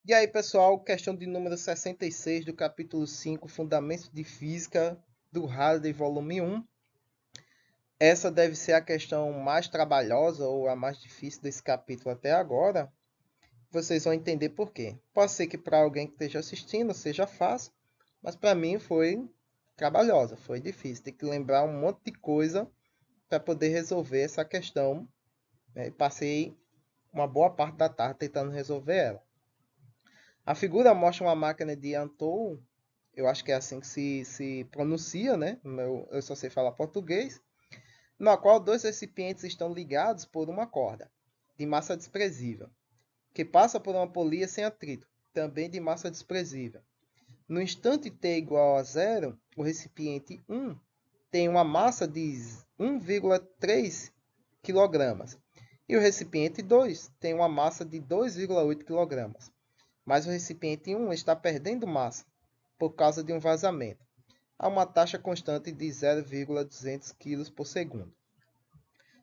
E aí, pessoal, questão de número 66 do capítulo 5, Fundamentos de Física do Halliday, volume 1. Essa deve ser a questão mais trabalhosa ou a mais difícil desse capítulo até agora. Vocês vão entender por quê. Pode ser que para alguém que esteja assistindo seja fácil, mas para mim foi trabalhosa, foi difícil. Tem que lembrar um monte de coisa para poder resolver essa questão, né? Passei uma boa parte da tarde tentando resolver ela. A figura mostra uma máquina de Antou. Eu acho que é assim que se pronuncia, né? Eu só sei falar português. Na qual dois recipientes estão ligados por uma corda, de massa desprezível, que passa por uma polia sem atrito, também de massa desprezível. No instante t igual a zero, o recipiente 1 tem uma massa de 1,3 kg e o recipiente 2 tem uma massa de 2,8 kg. Mas o recipiente 1 está perdendo massa por causa de um vazamento, a uma taxa constante de 0,200 kg por segundo.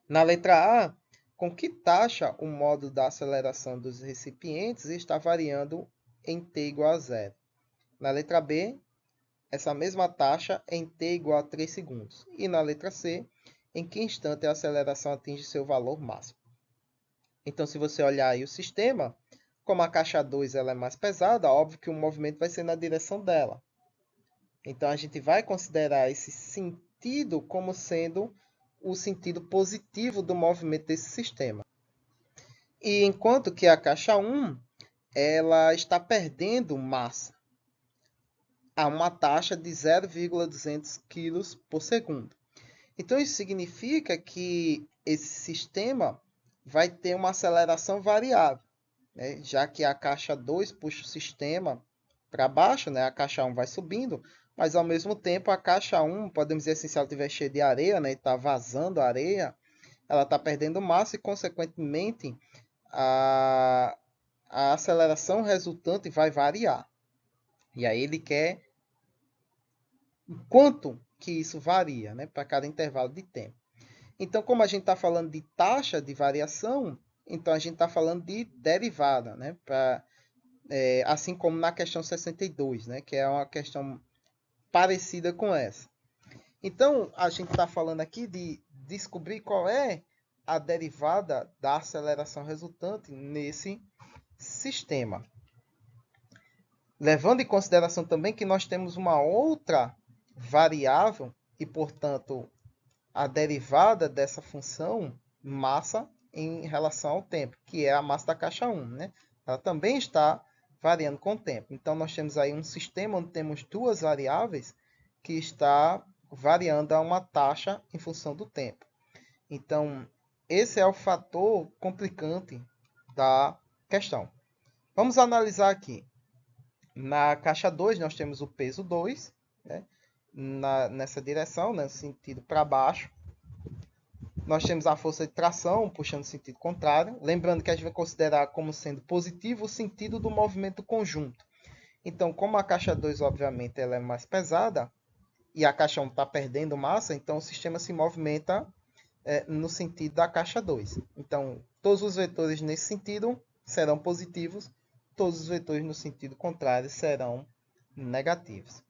Na letra A, com que taxa o modo da aceleração dos recipientes está variando em t igual a zero? Na letra B, essa mesma taxa em t igual a 3 segundos. E na letra C, em que instante a aceleração atinge seu valor máximo? Então, se você olhar aí o sistema, como a caixa 2 ela é mais pesada, óbvio que o movimento vai ser na direção dela. Então, a gente vai considerar esse sentido como sendo o sentido positivo do movimento desse sistema. E enquanto que a caixa 1 ela está perdendo massa a uma taxa de 0,200 kg por segundo. Então, isso significa que esse sistema vai ter uma aceleração variável, né? Já que a caixa 2 puxa o sistema para baixo, né? A caixa 1 vai subindo, mas ao mesmo tempo a caixa 1, podemos dizer assim, se ela estiver cheia de areia, né? E está vazando a areia, ela está perdendo massa e, consequentemente, a, a aceleração resultante vai variar. E aí ele quer quanto que isso varia, né? Para cada intervalo de tempo. Então, como a gente está falando de taxa de variação, então a gente está falando de derivada, né? Assim como na questão 62, né? Que é uma questão parecida com essa. Então, a gente está falando aqui de descobrir qual é a derivada da aceleração resultante nesse sistema. Levando em consideração também que nós temos uma outra variável e, portanto, a derivada dessa função massa em relação ao tempo, que é a massa da caixa 1, né? Ela também está variando com o tempo. Então, nós temos aí um sistema onde temos duas variáveis que está variando a uma taxa em função do tempo. Então, esse é o fator complicante da questão. Vamos analisar aqui. Na caixa 2, nós temos o peso 2, né? Nessa direção, no sentido para baixo. Nós temos a força de tração, puxando no sentido contrário. Lembrando que a gente vai considerar como sendo positivo o sentido do movimento conjunto. Então, como a caixa 2, obviamente, ela é mais pesada, e a caixa 1 está perdendo massa, então o sistema se movimenta no sentido da caixa 2. Então, todos os vetores nesse sentido serão positivos, todos os vetores no sentido contrário serão negativos.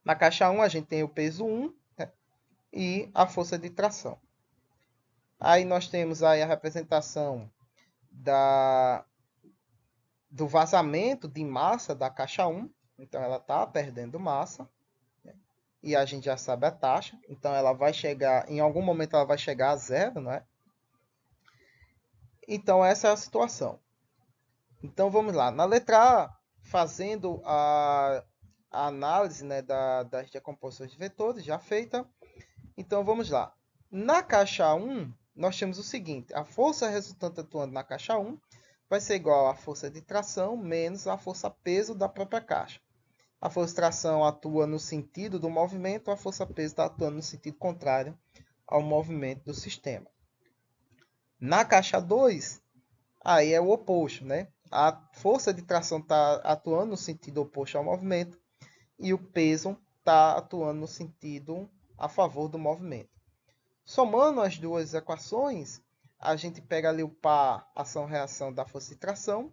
Na caixa 1, a gente tem o peso 1, né, e a força de tração. Aí nós temos aí a representação do vazamento de massa da caixa 1. Então, ela está perdendo massa. Né? E a gente já sabe a taxa. Então, ela vai chegar, em algum momento, ela vai chegar a zero, não é? Então, essa é a situação. Então, vamos lá. Na letra A, fazendo a análise, né, das decomposições de vetores, já feita. Então, vamos lá. Na caixa 1, nós temos o seguinte. A força resultante atuando na caixa 1 vai ser igual à força de tração menos a força peso da própria caixa. A força de tração atua no sentido do movimento, a força peso está atuando no sentido contrário ao movimento do sistema. Na caixa 2, aí é o oposto, né? A força de tração está atuando no sentido oposto ao movimento e o peso está atuando no sentido a favor do movimento. Somando as duas equações, a gente pega ali o par ação-reação da força de tração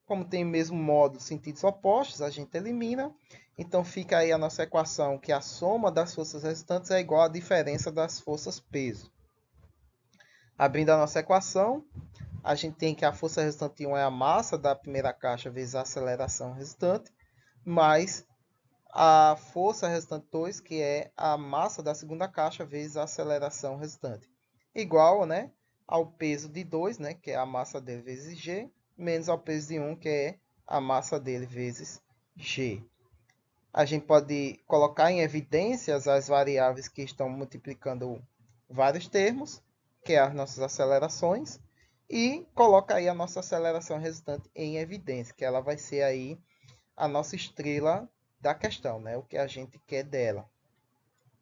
Como tem o mesmo modo, sentidos opostos, a gente elimina. Então fica aí a nossa equação que a soma das forças resultantes é igual à diferença das forças peso. Abrindo a nossa equação, a gente tem que a força resultante 1 é a massa da primeira caixa vezes a aceleração resultante, mais a força resultante 2, que é a massa da segunda caixa vezes a aceleração resultante. Igual, né, ao peso de 2, né, que é a massa dele vezes G, menos ao peso de 1, que é a massa dele vezes G. A gente pode colocar em evidências as variáveis que estão multiplicando vários termos, que é as nossas acelerações, e coloca aí a nossa aceleração resultante em evidência, que ela vai ser aí a nossa estrela da questão, né? O que a gente quer dela.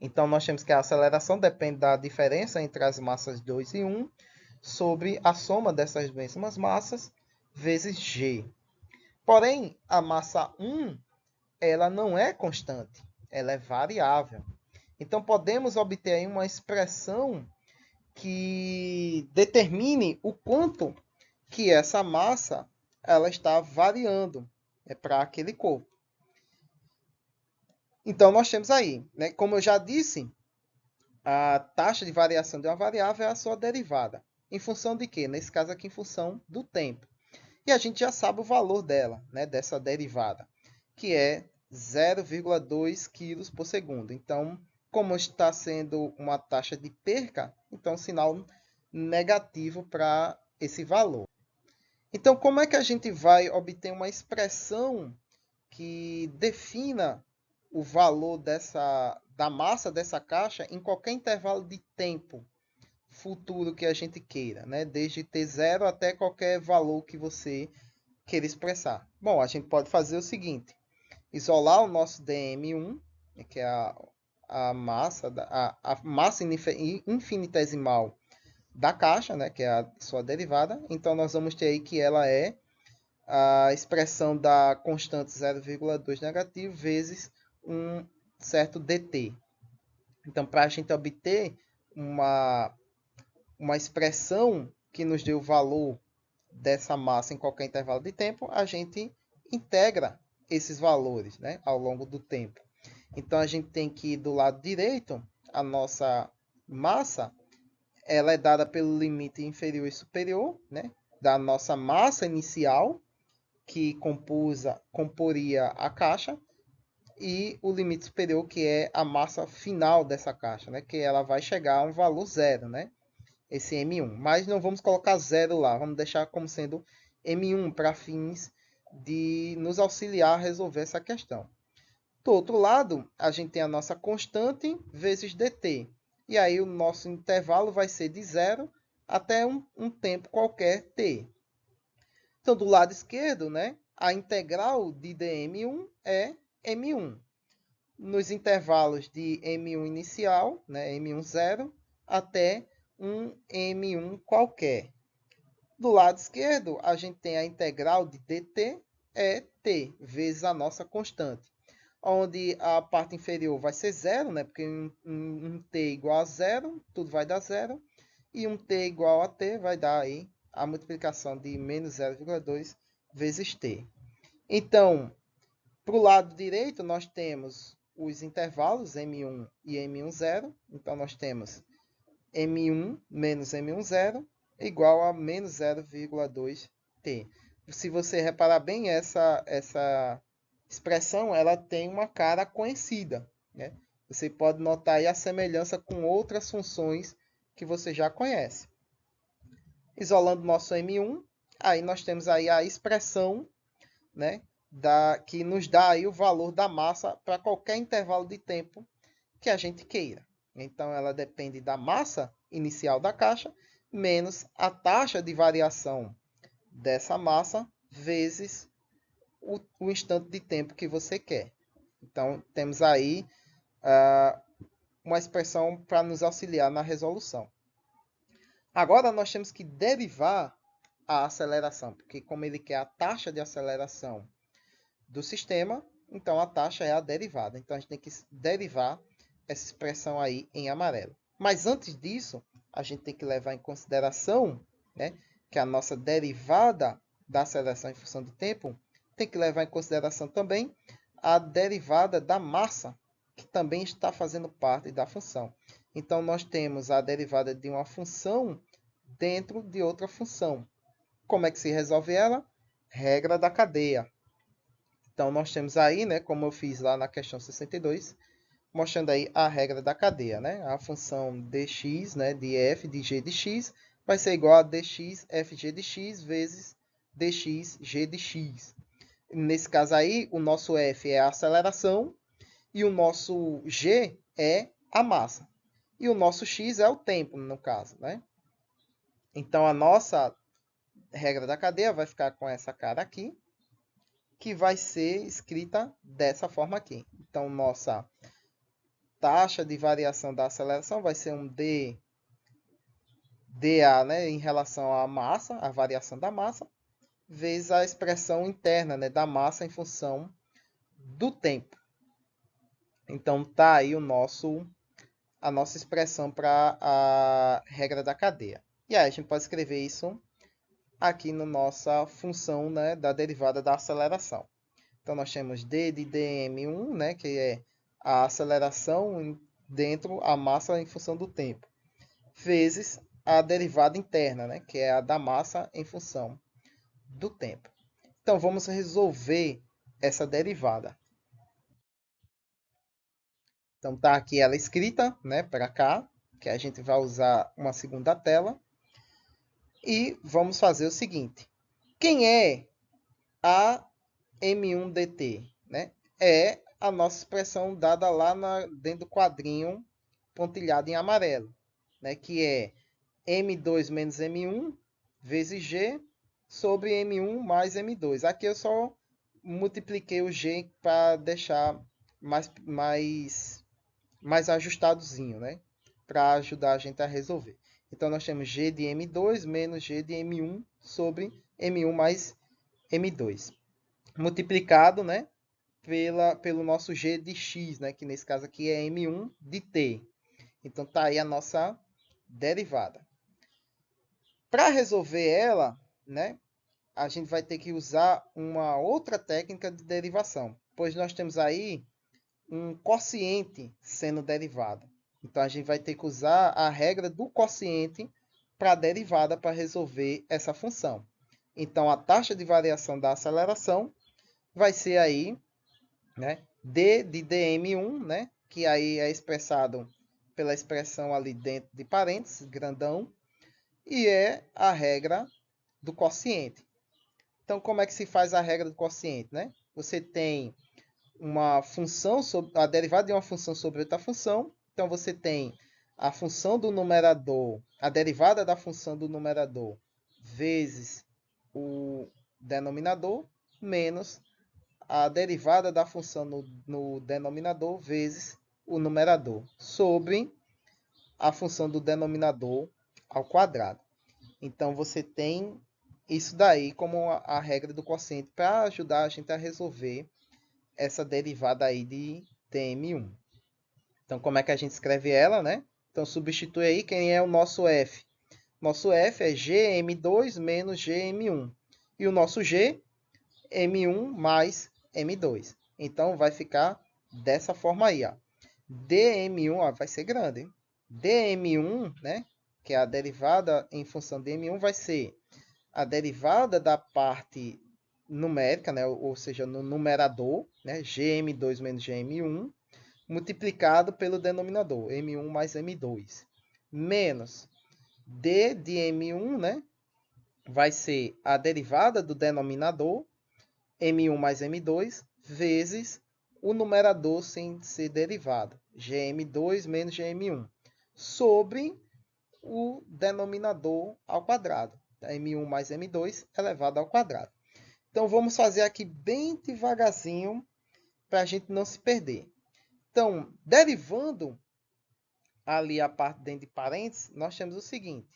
Então, nós temos que a aceleração depende da diferença entre as massas 2 e 1 sobre a soma dessas mesmas massas vezes g. Porém, a massa 1 ela não é constante, ela é variável. Então, podemos obter aí uma expressão que determine o quanto que essa massa ela está variando para aquele corpo. Então, nós temos aí, né, como eu já disse, a taxa de variação de uma variável é a sua derivada. Em função de quê? Nesse caso aqui, em função do tempo. E a gente já sabe o valor dela, né, dessa derivada, que é 0,2 kg por segundo. Então, como está sendo uma taxa de perca, então sinal negativo para esse valor. Então, como é que a gente vai obter uma expressão que defina o valor da massa dessa caixa em qualquer intervalo de tempo futuro que a gente queira, né? Desde t0 até qualquer valor que você queira expressar? Bom, a gente pode fazer o seguinte: isolar o nosso dm1, que é a massa infinitesimal da caixa, né? Que é a sua derivada. Então, nós vamos ter aí que ela é a expressão da constante 0,2 negativo vezes um certo dt. Então, para a gente obter uma expressão que nos dê o valor dessa massa em qualquer intervalo de tempo, a gente integra esses valores, né, ao longo do tempo. Então, a gente tem que, do lado direito, a nossa massa ela é dada pelo limite inferior e superior, né, da nossa massa inicial, que comporia a caixa, e o limite superior, que é a massa final dessa caixa, né? Que ela vai chegar a um valor zero, né? Esse M1. Mas não vamos colocar zero lá, vamos deixar como sendo M1 para fins de nos auxiliar a resolver essa questão. Do outro lado, a gente tem a nossa constante vezes dt. E aí o nosso intervalo vai ser de zero até um tempo qualquer t. Então, do lado esquerdo, né, a integral de dm1 é m1. Nos intervalos de m1 inicial, né, m1 zero, até um m1 qualquer. Do lado esquerdo, a gente tem a integral de dt, é t, vezes a nossa constante. Onde a parte inferior vai ser zero, né, porque um t igual a zero, tudo vai dar zero. E um t igual a t vai dar aí a multiplicação de menos 0,2 vezes t. Então, para o lado direito, nós temos os intervalos M1 e M1 zero. Então, nós temos M1 menos M1 zero igual a menos 0,2t. Se você reparar bem, essa expressão ela tem uma cara conhecida, né? Você pode notar aí a semelhança com outras funções que você já conhece. Isolando nosso M1, aí nós temos aí a expressão, né, que nos dá aí o valor da massa para qualquer intervalo de tempo que a gente queira. Então, ela depende da massa inicial da caixa menos a taxa de variação dessa massa vezes o instante de tempo que você quer. Então, temos aí uma expressão para nos auxiliar na resolução. Agora, nós temos que derivar a aceleração, porque como ele quer a taxa de aceleração do sistema, então a taxa é a derivada. Então, a gente tem que derivar essa expressão aí em amarelo. Mas antes disso, a gente tem que levar em consideração, né, que a nossa derivada da aceleração em função do tempo, tem que levar em consideração também a derivada da massa, que também está fazendo parte da função. Então, nós temos a derivada de uma função dentro de outra função. Como é que se resolve ela? Regra da cadeia. Então, nós temos aí, né, como eu fiz lá na questão 62, mostrando aí a regra da cadeia, né? A função dx, né, de f de g de x, vai ser igual a dx fg de x vezes dx g de x. Nesse caso aí, o nosso f é a aceleração e o nosso g é a massa. E o nosso x é o tempo, no caso, né? Então, a nossa regra da cadeia vai ficar com essa cara aqui, que vai ser escrita dessa forma aqui. Então, nossa taxa de variação da aceleração vai ser um dA, né, em relação à massa, a variação da massa, vezes a expressão interna, né, da massa em função do tempo. Então, tá aí a nossa expressão para a regra da cadeia. E aí, a gente pode escrever isso aqui na nossa função, né, da derivada da aceleração. Então, nós temos d de dm1, né, que é a aceleração dentro a massa em função do tempo, vezes a derivada interna, né, que é a da massa em função do tempo. Então, vamos resolver essa derivada. Então, está aqui ela escrita, né, para cá, que a gente vai usar uma segunda tela. E vamos fazer o seguinte. Quem é a M1dt? Né? É a nossa expressão dada lá dentro do quadrinho pontilhado em amarelo, né? Que é M2 menos M1 vezes G sobre M1 mais M2. Aqui eu só multipliquei o G para deixar mais ajustadozinho, né? Para ajudar a gente a resolver. Então, nós temos G de M2 menos G de M1 sobre M1 mais M2. Multiplicado, né? Pelo nosso G de X, né? Que nesse caso aqui é M1 de T. Então, tá aí a nossa derivada. Para resolver ela, né? A gente vai ter que usar uma outra técnica de derivação. Pois nós temos aí um quociente sendo derivado. Então, a gente vai ter que usar a regra do quociente para a derivada para resolver essa função. Então, a taxa de variação da aceleração vai ser aí, né, d de dm1, né, que aí é expressado pela expressão ali dentro de parênteses, grandão, e é a regra do quociente. Então, como é que se faz a regra do quociente, né? Você tem uma função sobre a derivada de uma função sobre outra função. Então você tem a função do numerador, a derivada da função do numerador vezes o denominador menos a derivada da função no denominador vezes o numerador sobre a função do denominador ao quadrado. Então você tem isso daí como a regra do quociente para ajudar a gente a resolver essa derivada aí de dm1. Então, como é que a gente escreve ela, né? Então, substitui aí quem é o nosso f. Nosso f é gm2 menos gm1. E o nosso g, m1 mais m2. Então, vai ficar dessa forma aí, ó. dm1, ó, vai ser grande, hein? dm1, né? Que é a derivada em função de m1, vai ser a derivada da parte numérica, né? Ou seja, no numerador, né? gm2 menos gm1, multiplicado pelo denominador, m1 mais m2, menos d de m1, né? Vai ser a derivada do denominador, m1 mais m2, vezes o numerador sem ser derivado, gm2 menos gm1, sobre o denominador ao quadrado, m1 mais m2 elevado ao quadrado. Então, vamos fazer aqui bem devagarzinho para a gente não se perder. Então, derivando ali a parte dentro de parênteses, nós temos o seguinte.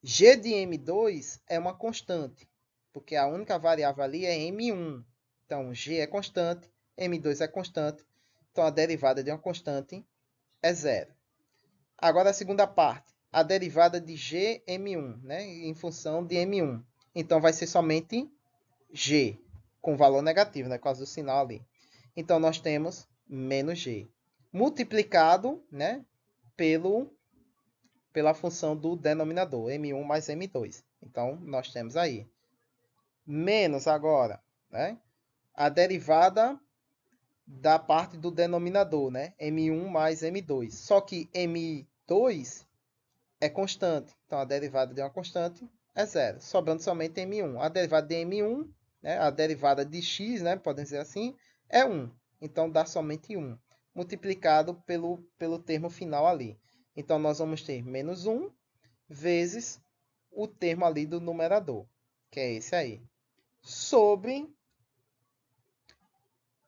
G de M2 é uma constante, porque a única variável ali é M1. Então, G é constante, M2 é constante. Então, a derivada de uma constante é zero. Agora, a segunda parte. A derivada de GM1, né, em função de M1. então vai ser somente g, com valor negativo, né, por causa do sinal ali. Então, nós temos menos g, multiplicado, né, pela função do denominador, m1 mais m2. Então, nós temos aí menos agora, né, a derivada da parte do denominador, né, m1 mais m2. Só que m2 é constante, então a derivada de uma constante é zero, sobrando somente m1. A derivada de m1, né, a derivada de x, né, podemos dizer assim, é 1. Então dá somente 1, multiplicado pelo termo final ali. Então nós vamos ter menos 1 vezes o termo ali do numerador, que é esse aí, sobre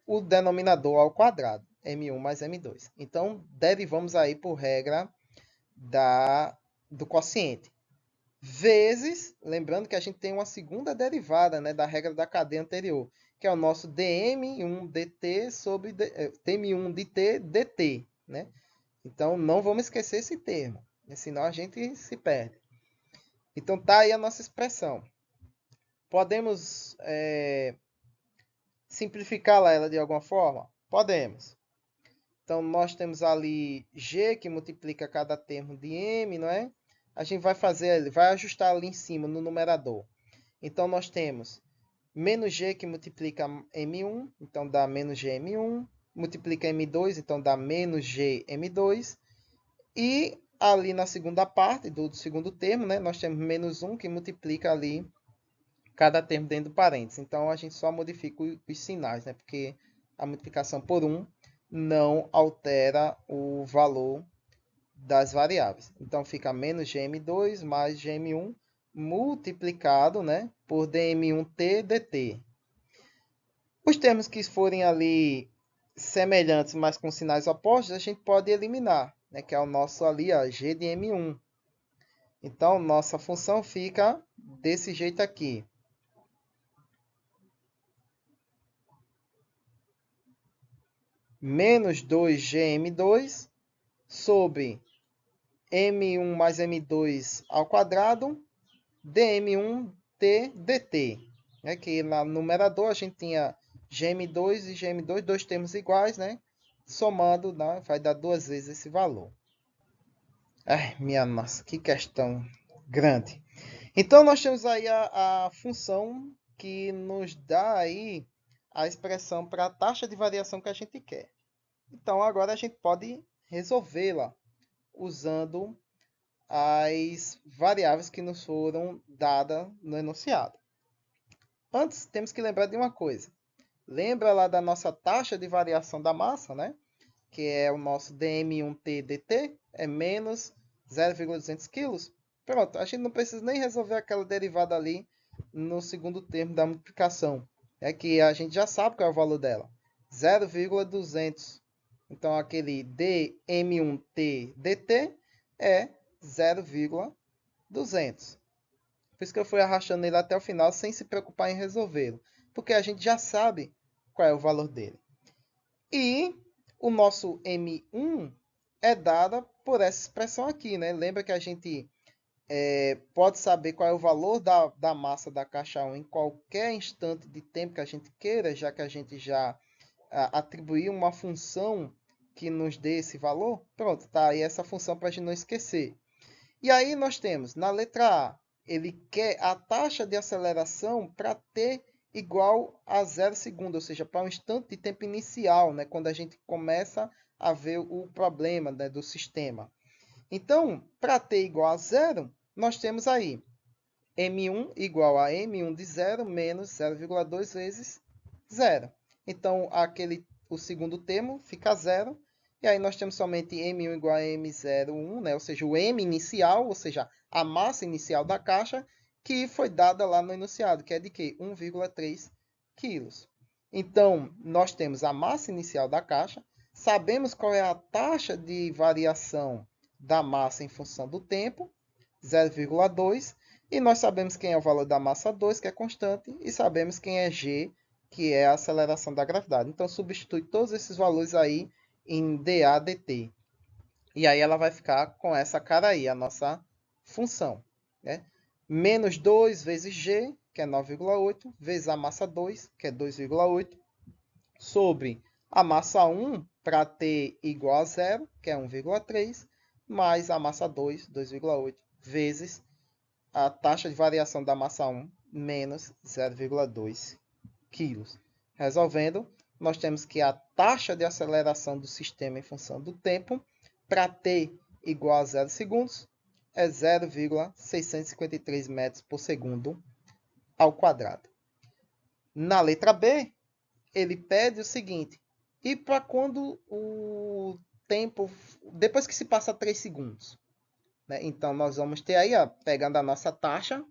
o denominador ao quadrado, m1 mais m2. Então derivamos aí por regra do quociente. Vezes, lembrando que a gente tem uma segunda derivada, né, da regra da cadeia anterior, que é o nosso dm1 dt sobre dm1 de t dt, né? Então não vamos esquecer esse termo, senão a gente se perde. Então tá aí a nossa expressão. Podemos simplificar ela de alguma forma? Podemos. Então nós temos ali g que multiplica cada termo de m, não é? A gente vai ajustar ali em cima no numerador. Então nós temos menos g que multiplica m1, então dá menos gm1, multiplica m2, então dá menos gm2, e ali na segunda parte do segundo termo, né, nós temos menos 1 que multiplica ali cada termo dentro do parênteses. Então a gente só modifica os sinais, né, porque a multiplicação por 1 não altera o valor das variáveis. Então fica menos gm2 mais gm1 multiplicado, né, por dm1t dt. Os termos que forem ali semelhantes, mas com sinais opostos, a gente pode eliminar, né, que é o nosso ali, ó, g de m1. Então, nossa função fica desse jeito aqui. Menos 2gm2 sobre m1 mais m2 ao quadrado, dm1t dt. Né? Que no numerador a gente tinha gm2 e gm2, dois termos iguais, né? Somando, né? Vai dar duas vezes esse valor. Ai, minha nossa, que questão grande. Então, nós temos aí a função que nos dá aí a expressão para a taxa de variação que a gente quer. Então, agora a gente pode resolvê-la usando as variáveis que nos foram dadas no enunciado. Antes, temos que lembrar de uma coisa. Lembra lá da nossa taxa de variação da massa, né? Que é o nosso dm1t dt, é menos 0,200 kg. Pronto, a gente não precisa nem resolver aquela derivada ali no segundo termo da multiplicação. É que a gente já sabe qual é o valor dela. 0,200. Então, aquele dm1t dt é 0,200. Por isso que eu fui arrastando ele até o final sem se preocupar em resolvê-lo. Porque a gente já sabe qual é o valor dele. E o nosso M1 é dada por essa expressão aqui, né? Lembra que a gente pode saber qual é o valor da massa da caixa 1 em qualquer instante de tempo que a gente queira, já que a gente já atribuiu uma função que nos dê esse valor? Pronto, tá aí essa função para a gente não esquecer. E aí nós temos, na letra A, ele quer a taxa de aceleração para t igual a 0 segundos, ou seja, para um instante de tempo inicial, né, quando a gente começa a ver o problema, né, do sistema. Então, para t igual a 0, nós temos aí m1 igual a m1 de 0 menos 0,2 vezes 0. Então, o segundo termo fica 0. E aí nós temos somente m1 igual a m01, né? Ou seja, o m inicial, ou seja, a massa inicial da caixa, que foi dada lá no enunciado, que é de quê? 1,3 kg. Então, nós temos a massa inicial da caixa, sabemos qual é a taxa de variação da massa em função do tempo, 0,2, e nós sabemos quem é o valor da massa 2, que é constante, e sabemos quem é g, que é a aceleração da gravidade. Então, substitui todos esses valores aí em dA dt. E aí ela vai ficar com essa cara aí, a nossa função. Né? Menos 2 vezes g que é 9,8, vezes a massa 2, que é 2,8, sobre a massa 1 para t igual a 0, que é 1,3, mais a massa 2, 2,8, vezes a taxa de variação da massa 1, menos 0,2 kg. Resolvendo, nós temos que a taxa de aceleração do sistema em função do tempo para t igual a 0 segundos é 0,653 metros por segundo ao quadrado. Na letra B, ele pede o seguinte: e para quando o tempo, depois que se passa 3 segundos? Né? Então, nós vamos ter aí, ó, pegando a nossa taxa,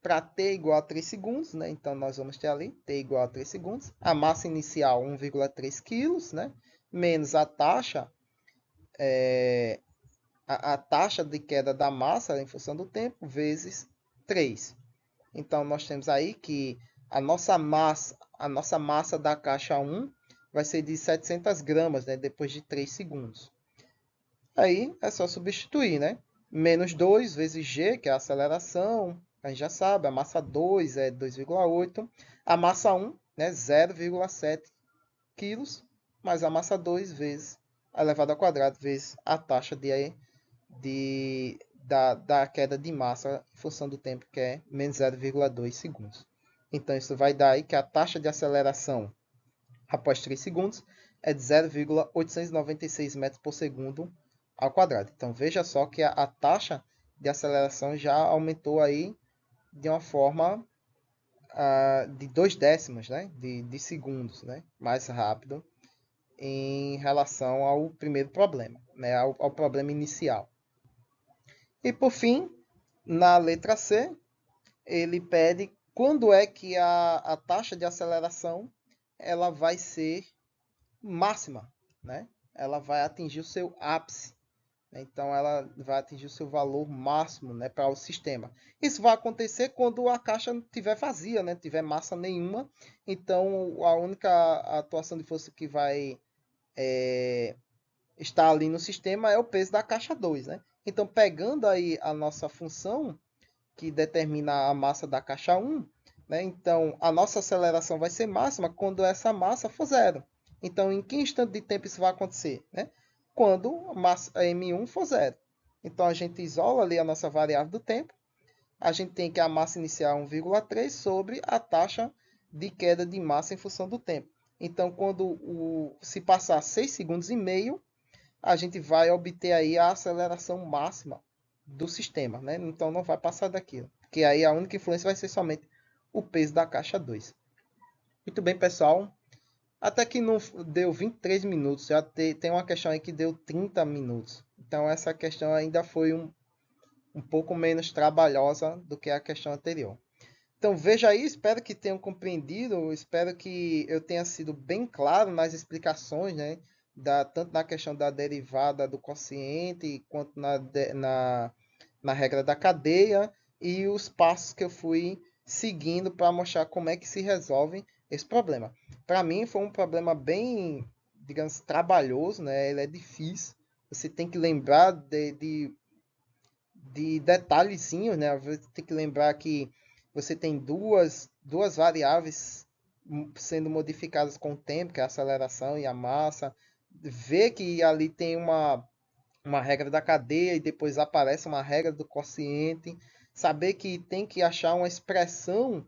para t igual a 3 segundos, né? Então, nós vamos ter ali t igual a 3 segundos, a massa inicial 1,3 kg, né? Menos a taxa, a taxa de queda da massa em função do tempo, vezes 3. Então, nós temos aí que a nossa massa da caixa 1 vai ser de 700 gramas, né? Depois de 3 segundos. Aí é só substituir, né? Menos 2 vezes g, que é a aceleração, a gente já sabe, a massa 2 é 2,8, a massa 1, né, 0,7 kg, mais a massa 2 vezes a elevado ao quadrado, vezes a taxa da queda de massa em função do tempo, que é menos 0,2 segundos. Então, isso vai dar aí que a taxa de aceleração após 3 segundos é de 0,896 metros por segundo ao quadrado. Então, veja só que a taxa de aceleração já aumentou aí de uma forma de 2 décimos, né? de segundos, né? Mais rápido em relação ao primeiro problema, né? ao problema inicial. E, por fim, na letra C, ele pede quando é que a taxa de aceleração ela vai ser máxima, né? Ela vai atingir o seu ápice. Então, ela vai atingir o seu valor máximo, né, para o sistema. Isso vai acontecer quando a caixa estiver vazia, né, tiver massa nenhuma. Então, a única atuação de força que vai estar ali no sistema é o peso da caixa 2, né? Então, pegando aí a nossa função, que determina a massa da caixa 1, né? Então, a nossa aceleração vai ser máxima quando essa massa for zero. Então, em que instante de tempo isso vai acontecer? Né? Quando a massa M1 for zero. Então, a gente isola ali a nossa variável do tempo. A gente tem que a massa inicial é 1,3 sobre a taxa de queda de massa em função do tempo. Então, quando se passar 6 segundos e meio, a gente vai obter aí a aceleração máxima do sistema, né? Então não vai passar daquilo, porque aí a única influência vai ser somente o peso da caixa 2. Muito bem, pessoal. Até que não deu 23 minutos, já tem uma questão aí que deu 30 minutos. Então essa questão ainda foi um pouco menos trabalhosa do que a questão anterior. Então veja aí, espero que tenham compreendido, espero que eu tenha sido bem claro nas explicações, né? Tanto na questão da derivada do quociente, quanto na regra da cadeia e os passos que eu fui seguindo para mostrar como é que se resolve esse problema. Para mim foi um problema bem, digamos, trabalhoso, né? Ele é difícil, você tem que lembrar de detalhezinhos, né? Você tem que lembrar que você tem duas variáveis sendo modificadas com o tempo, que é a aceleração e a massa. Ver que ali tem uma regra da cadeia e depois aparece uma regra do quociente. Saber que tem que achar uma expressão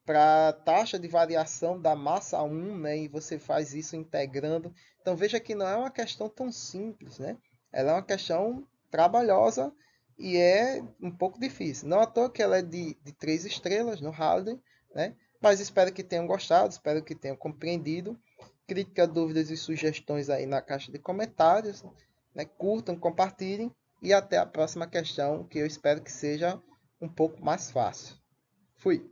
para a taxa de variação da massa 1, né? E você faz isso integrando. Então veja que não é uma questão tão simples, né? Ela é uma questão trabalhosa e é um pouco difícil. Não à toa que ela é de 3 estrelas no Halliday, né? Mas espero que tenham gostado, espero que tenham compreendido. Críticas, dúvidas e sugestões aí na caixa de comentários, né? Curtam, compartilhem e até a próxima questão, que eu espero que seja um pouco mais fácil. Fui!